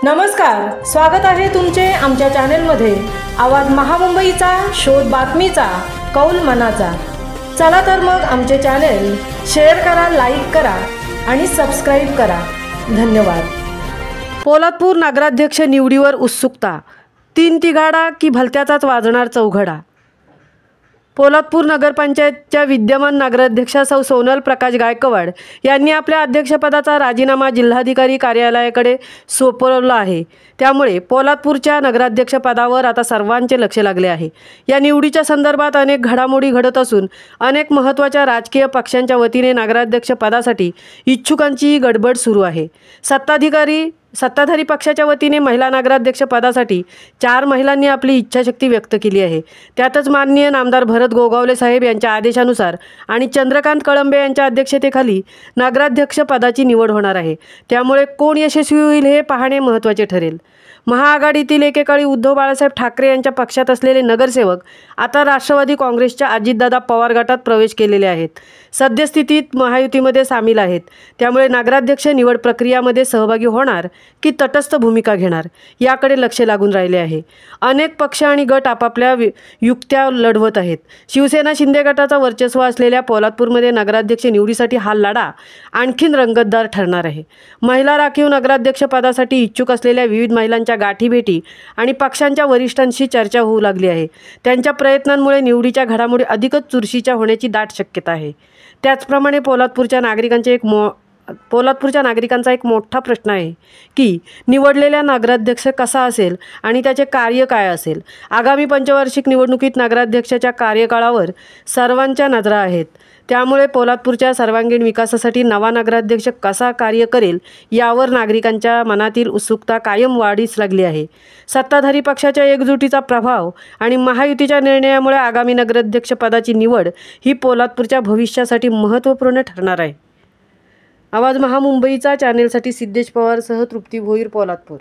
नमस्कार, स्वागत आहे तुमचे आमच्या चॅनेलमध्ये। आवाज महामुंबईचा, शोध बातमीचा, कौल मनाचा। चला तर मग आमचे चॅनेल शेअर करा, लाईक करा आणि सबस्क्राइब करा। धन्यवाद। पोलादपूर नगराध्यक्ष निवडीवर उत्सुकता, 3 तिघाडा की भलत्याचाच वाजणार चौघडा। पोलादपूर नगरपंचायतच्या विद्यमान नगराध्यक्षा सौ सोनल प्रकाश गायकवाड यांनी आपल्या अध्यक्षपदाचा राजीनामा जिल्हाधिकारी कार्यालयाकडे सोपवला आहे। त्यामुळे पोलादपूरच्या नगराध्यक्षपदावर आता सर्वांचे लक्ष लागले आहे। या निवडीच्या संदर्भात अनेक घडामोडी घडत असून अनेक महत्त्वाच्या राजकीय पक्षांच्या वतीने नगराध्यक्षपदासाठी इच्छुकांची गडबड सुरू आहे। सत्ताधारी पक्षाच्या वतीने महिला नगराध्यक्ष पदासाठी 4 महिलांनी आपली इच्छाशक्ती व्यक्त केली आहे। त्यातच माननीय नामदार भरत गोगावले साहेब यांच्या आदेशानुसार आणि चंद्रकांत कळंबे यांच्या अध्यक्षतेखाली नगराध्यक्ष पदाची निवड होणार आहे। त्यामुळे कोण यशस्वी होईल हे पाहणे महत्त्वाचे ठरेल। महाआघाडीतील एकेकाळी उद्धव बाळासाहेब ठाकरे यांच्या पक्षात असलेले नगरसेवक आता राष्ट्रवादी काँग्रेसच्या अजितदादा पवार गटात प्रवेश केलेले आहेत। सद्यस्थितीत महायुतीमध्ये सामील आहेत। त्यामुळे नगराध्यक्ष निवड प्रक्रियामध्ये सहभागी होणार की तटस्थ भूमिका घेणार याकडे लक्ष लागून राहिले आहे। अनेक पक्ष आणि गट आपापल्या युक्त्या लढवत आहेत। शिवसेना शिंदे गटाचा वर्चस्व असलेल्या पोलादपूरमध्ये नगराध्यक्ष निवडीसाठी हा लढा आणखीन रंगतदार ठरणार आहे। महिला राखीव नगराध्यक्ष पदासाठी इच्छुक असलेल्या विविध महिलांच्या गाठीभेटी आणि पक्षांच्या वरिष्ठांशी चर्चा होऊ लागली आहे। त्यांच्या प्रयत्नांमुळे निवडीच्या घडामोडी अधिकच चुरशीच्या होण्याची दाट शक्यता आहे। त्याचप्रमाणे पोलादपूरच्या नागरिकांचा एक मोठा प्रश्न आहे की निवडलेला नगराध्यक्ष कसा असेल आणि त्याचे कार्य काय असेल। आगामी पंचवार्षिक निवडणुकीत नगराध्यक्षाच्या कार्यकाळावर सर्वांच्या नजरा आहेत। त्यामुळे पोलादपूरच्या सर्वांगीण विकासासाठी नवा नगराध्यक्ष कसा कार्य करेल यावर नागरिकांच्या मनातील उत्सुकता कायम वाढीस लागली आहे। सत्ताधारी पक्षाच्या एकजुटीचा प्रभाव आणि महायुतीच्या निर्णयामुळे आगामी नगराध्यक्ष पदाची निवड ही पोलादपूरच्या भविष्यासाठी महत्त्वपूर्ण ठरणार आहे। आवाज महामुंबईचा चॅनेलसाठी सिद्धेश पवारसह तृप्ती भोईर, पोलादपूर।